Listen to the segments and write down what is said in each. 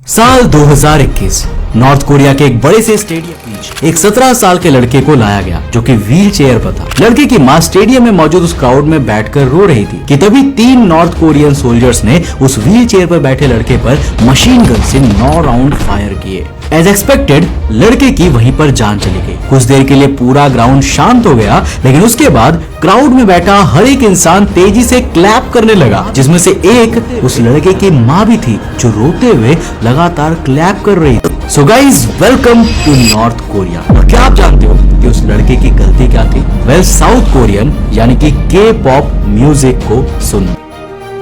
साल 2021 north Korea के एक बड़े से स्टेडियम बीच एक 17 साल के लड़के को लाया गया जो कि व्हील चेयर पर था। लड़के की मां स्टेडियम में मौजूद उस क्राउड में बैठकर रो रही थी कि तभी 3 नॉर्थ कोरियन सोल्जर्स ने उस व्हील चेयर पर बैठे लड़के पर मशीन गन से 9 राउंड फायर किए। एज एक्सपेक्टेड लड़के की वहीं पर जान चली गई। कुछ देर के लिए पूरा ग्राउंड शांत हो गया, लेकिन उसके बाद क्राउड में बैठा हर एक इंसान तेजी से क्लैप करने लगा, जिसमें से एक उस लड़के की माँ भी थी जो रोते हुए लगातार क्लैप कर रही थी। So guys, welcome to North Korea. और क्या आप जानते हो कि उस लड़के की गलती क्या थी? वेल, साउथ कोरियन यानी कि के पॉप म्यूजिक को सुन।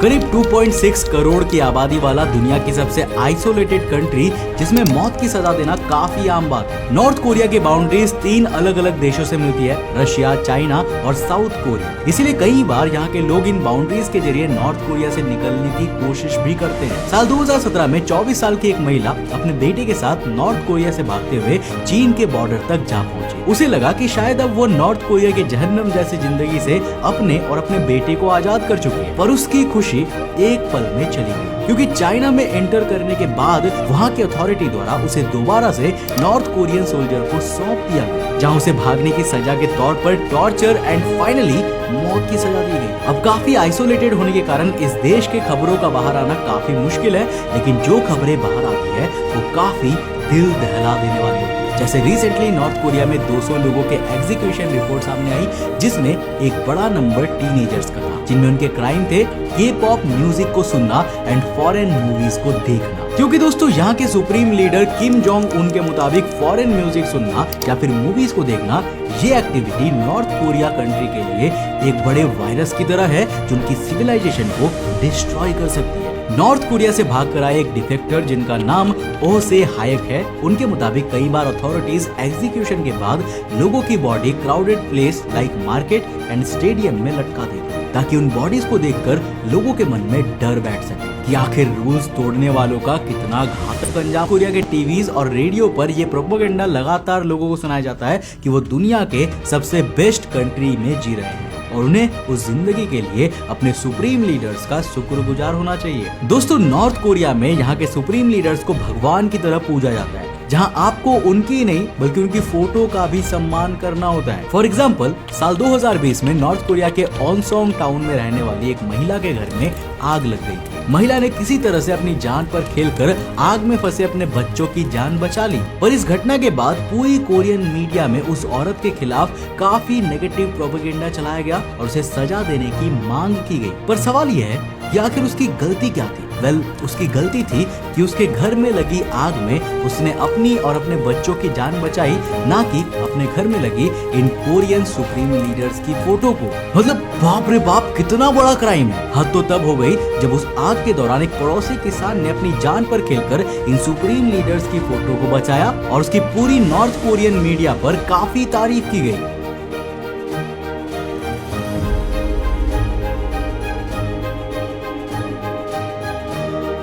करीब 2.6 करोड़ की आबादी वाला दुनिया की सबसे आइसोलेटेड कंट्री, जिसमें मौत की सजा देना काफी आम बात है। नॉर्थ कोरिया की बाउंड्रीज 3 अलग अलग देशों से मिलती है, रशिया, चाइना और साउथ कोरिया। इसीलिए कई बार यहाँ के लोग इन बाउंड्रीज के जरिए नॉर्थ कोरिया से निकलने की कोशिश भी करते हैं। साल 2017 में 24 साल की एक महिला अपने बेटे के साथ नॉर्थ कोरिया से भागते हुए चीन के बॉर्डर तक जा पहुंची। उसे लगा कि शायद अब वो नॉर्थ कोरिया के जहन्नम जैसी जिंदगी से अपने और अपने बेटे को आजाद कर चुकी है। पर उसकी खुशी एक पल में चली गई, क्योंकि चाइना में एंटर करने के बाद वहां की अथॉरिटी द्वारा उसे दोबारा से नॉर्थ कोरियन सोल्जर को सौंप दिया गया, जहां उसे भागने की सजा के तौर पर टॉर्चर एंड फाइनली मौत की सजा दी गई। अब काफी आइसोलेटेड होने के कारण इस देश के खबरों का बाहर आना काफी मुश्किल है, लेकिन जो खबरें बाहर आती है वो काफी दिल दहला देने वाली होती है। जैसे रिसेंटली नॉर्थ कोरिया में 200 लोगों के एग्जीक्यूशन रिपोर्ट सामने आई, जिसमें एक बड़ा नंबर टीनेजर्स का था, जिनमें उनके क्राइम थे के पॉप म्यूजिक को सुनना एंड फॉरेन मूवीज को देखना। क्योंकि दोस्तों, यहाँ के supreme leader Kim Jong Un के मुताबिक फॉरेन म्यूजिक सुनना या फिर मूवीज को देखना, ये एक्टिविटी नॉर्थ कोरिया कंट्री के लिए एक बड़े वायरस की तरह है जो उनकी सिविलाइजेशन को डिस्ट्रॉय कर सकती है। नॉर्थ कोरिया से भाग कर आए एक डिफेक्टर जिनका नाम ओ से हायक है, उनके मुताबिक कई बार अथॉरिटीज एग्जीक्यूशन के बाद लोगों की body crowded place like market and stadium में लटका देते हैं, ताकि उन बॉडीज को देखकर लोगों के मन में डर बैठ सके कि आखिर रूल्स तोड़ने वालों का कितना घातक अंजाम। कोरिया के टीवीज और रेडियो पर ये प्रोपेगेंडा लगातार लोगों को सुनाया जाता है कि वो दुनिया के सबसे बेस्ट कंट्री में जी रहे हैं और उन्हें उस जिंदगी के लिए अपने सुप्रीम लीडर्स का शुक्रगुजार होना चाहिए। दोस्तों, नॉर्थ कोरिया में यहाँ के सुप्रीम लीडर्स को भगवान की तरह पूजा जाता है, जहां आपको उनकी नहीं बल्कि उनकी फोटो का भी सम्मान करना होता है। फॉर एग्जाम्पल, साल 2020 में नॉर्थ कोरिया के ऑनसोंग टाउन में रहने वाली एक महिला के घर में आग लग गई थी। महिला ने किसी तरह से अपनी जान पर खेलकर आग में फंसे अपने बच्चों की जान बचा ली। पर इस घटना के बाद पूरी कोरियन मीडिया में उस औरत के खिलाफ काफी नेगेटिव प्रोपेगेंडा चलाया गया और उसे सजा देने की मांग की गई। पर सवाल यह है कि आखिर उसकी गलती क्या थी? वेल, उसकी गलती थी कि उसके घर में लगी आग में उसने अपनी और अपने बच्चों की जान बचाई, ना कि अपने घर में लगी इन कोरियन सुप्रीम लीडर्स की फोटो को। मतलब बाप रे बाप, कितना बड़ा क्राइम है। हद तो तब हो गई जब उस आग के दौरान एक पड़ोसी किसान ने अपनी जान पर खेलकर इन सुप्रीम लीडर्स की फोटो को बचाया और उसकी पूरी नॉर्थ कोरियन मीडिया पर काफी तारीफ की गई।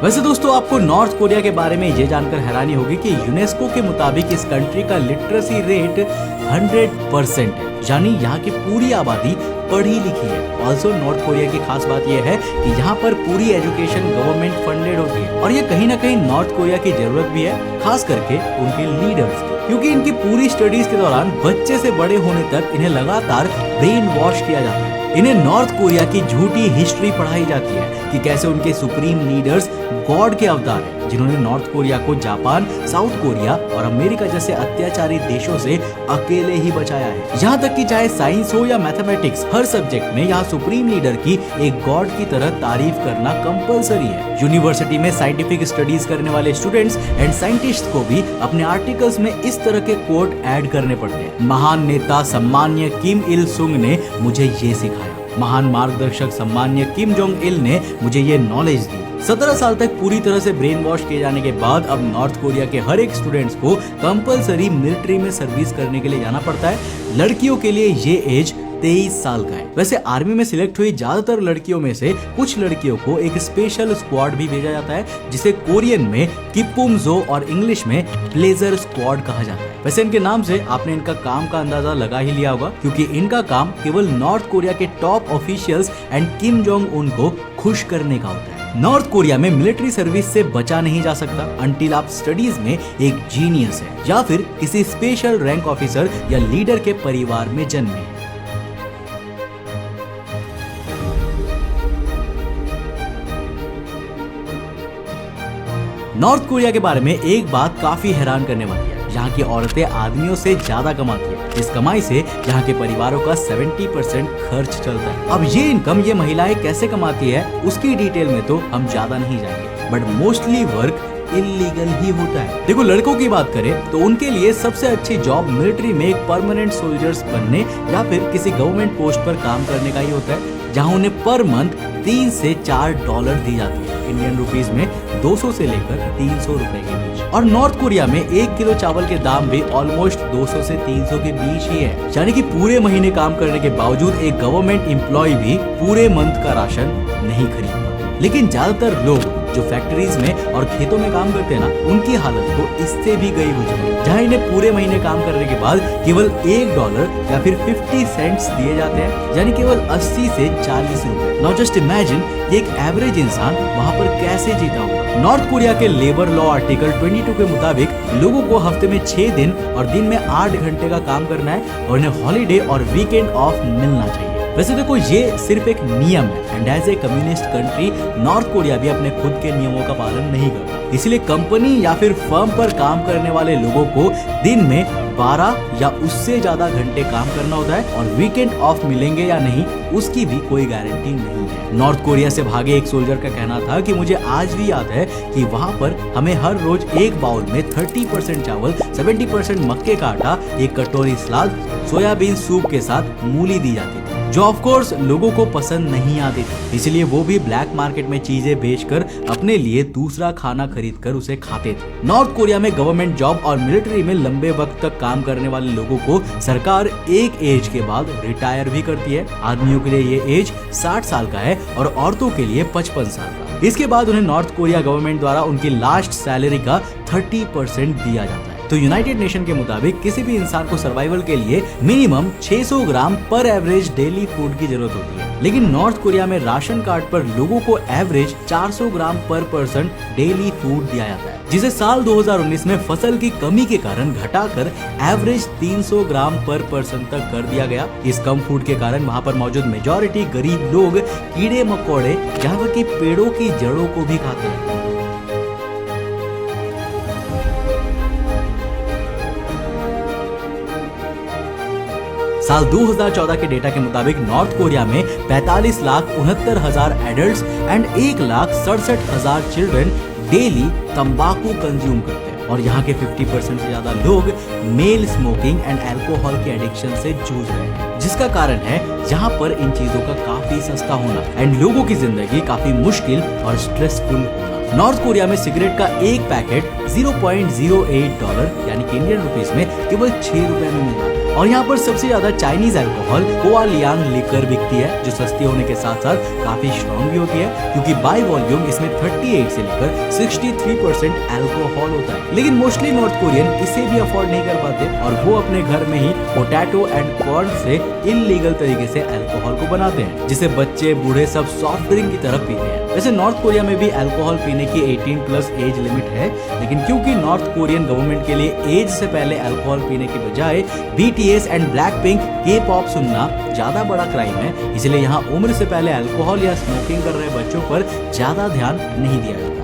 वैसे दोस्तों, आपको नॉर्थ कोरिया के बारे में ये जानकर हैरानी होगी कि यूनेस्को के मुताबिक इस कंट्री का लिटरेसी रेट 100% है, यानी यहाँ की पूरी आबादी पढ़ी लिखी है। ऑल्सो नॉर्थ कोरिया की खास बात यह है कि यहाँ पर पूरी एजुकेशन गवर्नमेंट फंडेड होती है, और ये कहीं ना कहीं नॉर्थ कोरिया की जरूरत भी है, खास करके उनके लीडर्स की, क्योंकि इनकी पूरी स्टडीज के दौरान बच्चे से बड़े होने तक इन्हें लगातार ब्रेन वॉश किया जाता है। इन्हें नॉर्थ कोरिया की झूठी हिस्ट्री पढ़ाई जाती है कि कैसे उनके सुप्रीम लीडर्स गॉड के अवतार हैं, जिन्होंने नॉर्थ कोरिया को जापान, साउथ कोरिया और अमेरिका जैसे अत्याचारी देशों से अकेले ही बचाया है। यहाँ तक कि चाहे साइंस हो या मैथमेटिक्स, हर सब्जेक्ट में यहाँ सुप्रीम लीडर की एक गॉड की तरह तारीफ करना कंपलसरी है। यूनिवर्सिटी में साइंटिफिक स्टडीज करने वाले स्टूडेंट्स एंड साइंटिस्ट को भी अपने आर्टिकल्स में इस तरह के कोट ऐड करने पड़ते हैं। महान नेता सम्मान्य किम इल सुंग ने मुझे ये सिखाया, महान मार्गदर्शक सम्मान्य किम जोंग इल ने मुझे ये नॉलेज दी। 17 साल तक पूरी तरह से ब्रेन वॉश किए जाने के बाद अब नॉर्थ कोरिया के हर एक स्टूडेंट्स को कंपलसरी मिलिट्री में सर्विस करने के लिए जाना पड़ता है। लड़कियों के लिए ये एज 23 साल का है। वैसे आर्मी में सिलेक्ट हुई ज्यादातर लड़कियों में से कुछ लड़कियों को एक स्पेशल स्क्वाड भी भेजा जाता है, जिसे कोरियन में किपुमजो और इंग्लिश में ब्लेजर स्क्वाड कहा जाता है। वैसे इनके नाम से आपने इनका काम का अंदाजा लगा ही लिया होगा, क्योंकि इनका काम केवल नॉर्थ कोरिया के top officials and Kim Jong Un को खुश करने का होता है। नॉर्थ कोरिया में मिलिट्री सर्विस से बचा नहीं जा सकता अनटिल आप स्टडीज में एक जीनियस है या फिर किसी स्पेशल रैंक ऑफिसर या लीडर के परिवार में जन्मे। नॉर्थ कोरिया के बारे में एक बात काफी हैरान करने वाली है, यहाँ की औरतें आदमियों से ज्यादा कमाती है। इस कमाई से यहाँ के परिवारों का 70% खर्च चलता है। अब ये इनकम ये महिलाएं कैसे कमाती है उसकी डिटेल में तो हम ज्यादा नहीं जाएंगे, बट मोस्टली वर्क इलीगल ही होता है। देखो लड़कों की बात करें तो उनके लिए सबसे अच्छी जॉब मिलिट्री में एक परमानेंट सोल्जर्स बनने या फिर किसी गवर्नमेंट पोस्ट पर काम करने का ही होता है, जहाँ उन्हें पर मंथ 3 से 4 डॉलर दी जाती है, इंडियन रुपीस में 200 से लेकर 300 रुपए के बीच। और नॉर्थ कोरिया में 1 किलो चावल के दाम भी ऑलमोस्ट 200 से 300 के बीच ही है, यानी कि पूरे महीने काम करने के बावजूद एक गवर्नमेंट एम्प्लॉय भी पूरे मंथ का राशन नहीं खरीद पाता। लेकिन ज्यादातर लोग जो फैक्ट्रीज में और खेतों में काम करते हैं ना, उनकी हालत तो इससे भी गई गुजरी, जहाँ इन्हें पूरे महीने काम करने के बाद केवल $1 या फिर 50 सेंट्स दिए जाते हैं, यानी केवल 80 से 40 रुपए। नाउ जस्ट इमेजिन एक एवरेज इंसान वहाँ पर कैसे जीता होगा। नॉर्थ कोरिया के लेबर लॉ आर्टिकल 22 के मुताबिक लोगों को हफ्ते में 6 दिन और दिन में 8 घंटे का काम करना है और इन्हें हॉलीडे और वीकेंड ऑफ मिलना चाहिए। वैसे देखो ये सिर्फ एक नियम है and as a communist country North Korea भी अपने खुद के नियमों का पालन नहीं करता, इसलिए कंपनी या फिर फर्म पर काम करने वाले लोगों को दिन में 12 या उससे ज्यादा घंटे काम करना होता है और वीकेंड ऑफ मिलेंगे या नहीं उसकी भी कोई गारंटी नहीं है। नॉर्थ कोरिया से भागे एक सोल्जर का कहना था कि मुझे आज भी याद है कि वहाँ पर हमें हर रोज एक बाउल में 30% चावल, 70% मक्के का आटा, एक कटोरी सलाद, सोयाबीन सूप के साथ मूली दी जाती थी, जो ऑफ कोर्स लोगों को पसंद नहीं आती थी, इसलिए वो भी ब्लैक मार्केट में चीजें बेचकर अपने लिए दूसरा खाना खरीदकर उसे खाते थे। नॉर्थ कोरिया में गवर्नमेंट जॉब और मिलिट्री में लंबे वक्त तक काम करने वाले लोगों को सरकार एक एज के बाद रिटायर भी करती है। आदमियों के लिए ये एज 60 साल का है और औरतों के लिए 55 साल का। इसके बाद उन्हें नॉर्थ कोरिया गवर्नमेंट द्वारा उनकी लास्ट सैलरी का 30% दिया जाता है। तो यूनाइटेड नेशन के मुताबिक किसी भी इंसान को सर्वाइवल के लिए मिनिमम 600 ग्राम पर एवरेज डेली फूड की जरूरत होती है, लेकिन नॉर्थ कोरिया में राशन कार्ड पर लोगों को एवरेज 400 ग्राम पर पर्सन डेली फूड दिया जाता है, जिसे साल 2019 में फसल की कमी के कारण घटाकर एवरेज 300 ग्राम पर पर्सन तक कर दिया गया। इस कम फूड के कारण वहाँ पर मौजूद मेजॉरिटी गरीब लोग कीड़े मकोड़े यहाँ तक कि पेड़ों की जड़ों को भी खाते हैं। साल 2014 के डेटा के मुताबिक नॉर्थ कोरिया में 45,69,000 एडल्ट्स एंड 1,67,000 चिल्ड्रन डेली तंबाकू कंज्यूम करते हैं और यहाँ के 50% से ज्यादा लोग मेल स्मोकिंग एंड अल्कोहल के एडिक्शन से जूझ रहे हैं, जिसका कारण है यहाँ पर इन चीजों का काफी सस्ता होना एंड लोगों की जिंदगी काफी मुश्किल और स्ट्रेसफुल होना। नॉर्थ कोरिया में सिगरेट का एक पैकेट $0.08 यानी कि इंडियन रुपीस में केवल 6 रुपए में मिलता है और यहाँ पर सबसे ज्यादा चाइनीज अल्कोहल कोआलियांग लिकर बिकती है, जो सस्ती होने के साथ साथ काफी स्ट्रॉन्ग भी होती है क्योंकि बाय वॉल्यूम इसमें 38 से लेकर 63% अल्कोहल होता है। लेकिन मोस्टली नॉर्थ कोरियन इसे भी अफोर्ड नहीं कर पाते और वो अपने घर में ही पोटैटो एंड कॉर्न से इलीगल तरीके से अल्कोहल को बनाते हैं, जिसे बच्चे बूढ़े सब सॉफ्ट ड्रिंक की तरफ पीते हैं। वैसे नॉर्थ कोरिया में भी अल्कोहल पीने की 18+ एज लिमिट है, लेकिन क्योंकि नॉर्थ कोरियन गवर्नमेंट के लिए एज से पहले अल्कोहल पीने की बजाय BTS एंड ब्लैकपिंक K-पॉप सुनना ज्यादा बड़ा क्राइम है, इसलिए यहाँ उम्र से पहले अल्कोहल या स्मोकिंग कर रहे बच्चों पर ज्यादा ध्यान नहीं दिया जाता।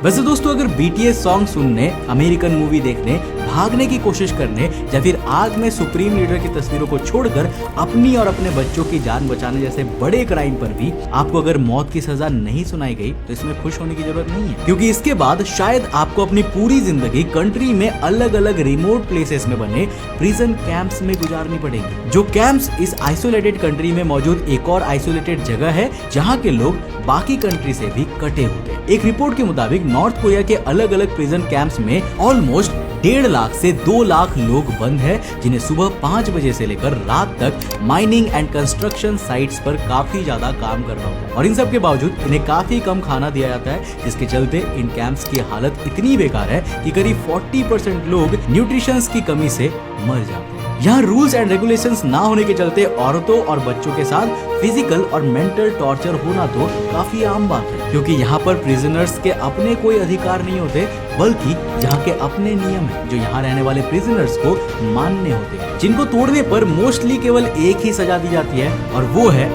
वैसे दोस्तों अगर BTS सॉन्ग सुनने, अमेरिकन मूवी देखने, भागने की कोशिश करने या फिर आग में सुप्रीम लीडर की तस्वीरों को छोड़कर अपनी और अपने बच्चों की जान बचाने जैसे बड़े क्राइम पर भी आपको अगर मौत की सजा नहीं सुनाई गई तो इसमें खुश होने की जरूरत नहीं है, क्योंकि इसके बाद शायद आपको अपनी पूरी जिंदगी कंट्री में अलग अलग रिमोट प्लेसेस में बने प्रिजन कैंप्स में गुजारनी पड़ेगी। जो कैंप्स इस आइसोलेटेड कंट्री में मौजूद एक और आइसोलेटेड जगह है जहाँ के लोग बाकी कंट्री से भी कटे होते हैं। एक रिपोर्ट के मुताबिक नॉर्थ कोरिया के अलग अलग प्रिजन कैंप्स में ऑलमोस्ट 1.5 लाख से 2 लाख लोग बंद हैं, जिन्हें सुबह 5 बजे से लेकर रात तक माइनिंग एंड कंस्ट्रक्शन साइट्स पर काफी ज्यादा काम करना होता है और इन सब के बावजूद इन्हें काफी कम खाना दिया जाता है, जिसके चलते इन कैंप्स की हालत इतनी बेकार है कि करीब 40% लोग न्यूट्रिशंस की कमी से मर जाते हैं। यहाँ रूल्स एंड रेगुलेशंस ना होने के चलते औरतों और बच्चों के साथ फिजिकल और मेंटल टॉर्चर होना तो काफी आम बात है, क्योंकि यहाँ पर प्रिजनर्स के अपने कोई अधिकार नहीं होते, बल्कि यहाँ के अपने नियम है जो यहाँ रहने वाले प्रिजनर्स को मानने होते हैं, जिनको तोड़ने पर मोस्टली केवल एक ही सजा दी जाती है, और वो है,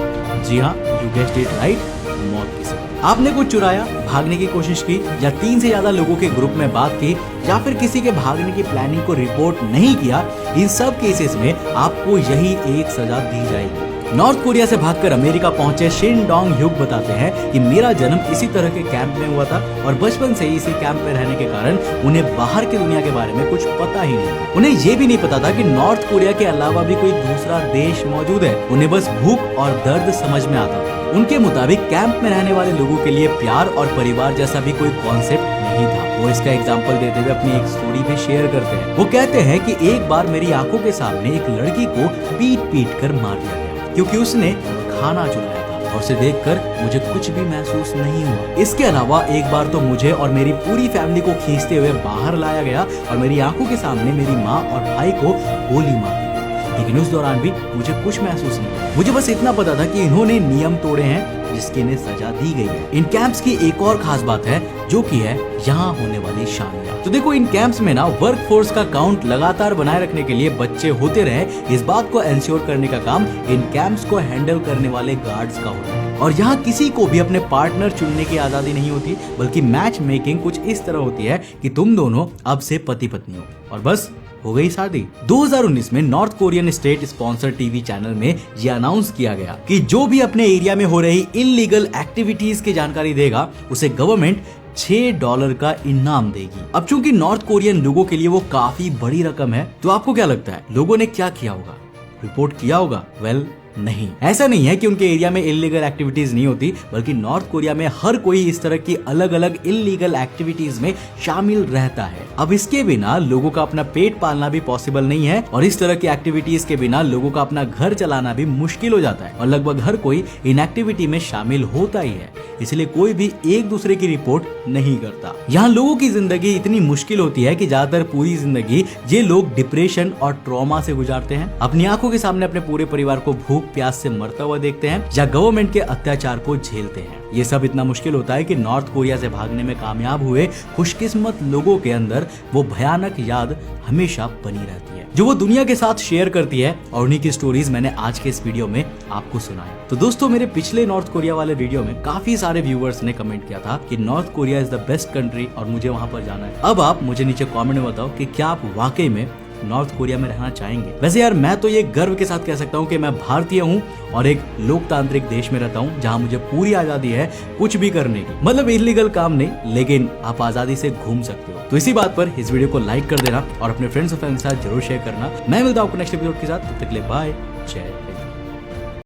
जी हाँ, यू गेस्ड इट राइट, मौत की सजा। आपने कुछ चुराया, भागने की कोशिश की, या 3 से ज्यादा लोगों के ग्रुप में बात की, या फिर किसी के भागने की प्लानिंग को रिपोर्ट नहीं किया, इन सब केसेस में आपको यही एक सजा दी जाएगी। नॉर्थ कोरिया से भागकर अमेरिका पहुंचे शिन डोंग ह्यूक बताते हैं कि मेरा जन्म इसी तरह के कैंप में हुआ था और बचपन से ही इसी कैंप में रहने के कारण उन्हें बाहर की दुनिया के बारे में कुछ पता ही नहीं। उन्हें ये भी नहीं पता था कि नॉर्थ कोरिया के अलावा भी कोई दूसरा देश मौजूद है। उन्हें बस भूख और दर्द समझ में आता था। उनके मुताबिक कैंप में रहने वाले लोगों के लिए प्यार और परिवार जैसा भी कोई कॉन्सेप्ट नहीं था। वो इसका एग्जाम्पल देते हुए अपनी एक स्टोरी भी शेयर करते हैं। वो कहते हैं कि एक बार मेरी आंखों के सामने एक लड़की को पीट कर मार दिया गया क्योंकि उसने खाना चुराया था, और उसे देखकर मुझे कुछ भी महसूस नहीं हुआ। इसके अलावा एक बार तो मुझे और मेरी पूरी फैमिली को खींचते हुए बाहर लाया गया और मेरी आंखों के सामने मेरी माँ और भाई को गोली मार दी गई, लेकिन उस दौरान भी मुझे कुछ महसूस नहीं हुआ। मुझे बस इतना पता था कि इन्होंने नियम तोड़े हैं जिसकी इन्हें सजा दी गई है। इन कैंप्स की एक और खास बात है जो कि है यहाँ होने वाली शादियाँ। तो देखो, इन कैंप्स में ना वर्क फोर्स का काउंट लगातार बनाए रखने के लिए बच्चे होते रहे, इस बात को एंश्योर करने का काम इन कैंप्स को हैंडल करने वाले गार्ड्स का होता है। और यहाँ किसी को भी अपने पार्टनर चुनने की आजादी नहीं होती, बल्कि मैच मेकिंग कुछ इस तरह होती है कि तुम दोनों अब से पति पत्नी हो और बस हो गई शादी। 2019 में north Korean state sponsor TV channel में यह अनाउंस किया गया कि जो भी अपने एरिया में हो रही इलीगल एक्टिविटीज की जानकारी देगा उसे गवर्नमेंट $6 का इनाम देगी। अब चूंकि नॉर्थ कोरियन लोगों के लिए वो काफी बड़ी रकम है, तो आपको क्या लगता है लोगों ने क्या किया होगा? रिपोर्ट किया होगा? वेल, नहीं। ऐसा नहीं है कि उनके एरिया में इलीगल एक्टिविटीज नहीं होती, बल्कि नॉर्थ कोरिया में हर कोई इस तरह की अलग अलग इलीगल एक्टिविटीज में शामिल रहता है। अब इसके बिना लोगों का अपना पेट पालना भी पॉसिबल नहीं है, और इस तरह की एक्टिविटीज के बिना लोगों का अपना घर चलाना भी मुश्किल हो जाता है, और लगभग हर कोई इन एक्टिविटी में शामिल होता ही है। इसलिए कोई भी एक दूसरे की रिपोर्ट नहीं करता। यहाँ लोगों की जिंदगी इतनी मुश्किल होती है कि ज्यादातर पूरी जिंदगी ये लोग डिप्रेशन और ट्रॉमा से गुजारते हैं, अपनी आंखों के सामने अपने पूरे परिवार को भूख प्यास से मरता हुआ देखते हैं, या गवर्नमेंट के अत्याचार को झेलते हैं। ये सब इतना मुश्किल होता है कि नॉर्थ कोरिया से भागने में कामयाब हुए खुशकिस्मत लोगों के अंदर वो भयानक याद हमेशा बनी रहती है, जो वो दुनिया के साथ शेयर करती है, और उन्हीं की स्टोरीज मैंने आज के इस वीडियो में आपको सुनाया। तो दोस्तों, मेरे पिछले नॉर्थ कोरिया वाले वीडियो में काफी सारे व्यूअर्स ने कमेंट किया था कि north Korea is the best country और मुझे वहां पर जाना है। अब आप मुझे नीचे कमेंट में बताओ कि क्या आप वाकई में नॉर्थ कोरिया में रहना चाहेंगे। वैसे यार, मैं तो ये गर्व के साथ कह सकता हूँ कि मैं भारतीय हूँ और एक लोकतांत्रिक देश में रहता हूँ जहाँ मुझे पूरी आजादी है कुछ भी करने की। मतलब इलीगल काम नहीं, लेकिन आप आजादी से घूम सकते हो। तो इसी बात पर इस वीडियो को लाइक कर देना और अपने फ्रेंड्स और फैमिली के साथ जरूर शेयर करना। मैं मिलता हूँ आपको नेक्स्ट एपिसोड के साथ। तब तक के लिए बाय, जय।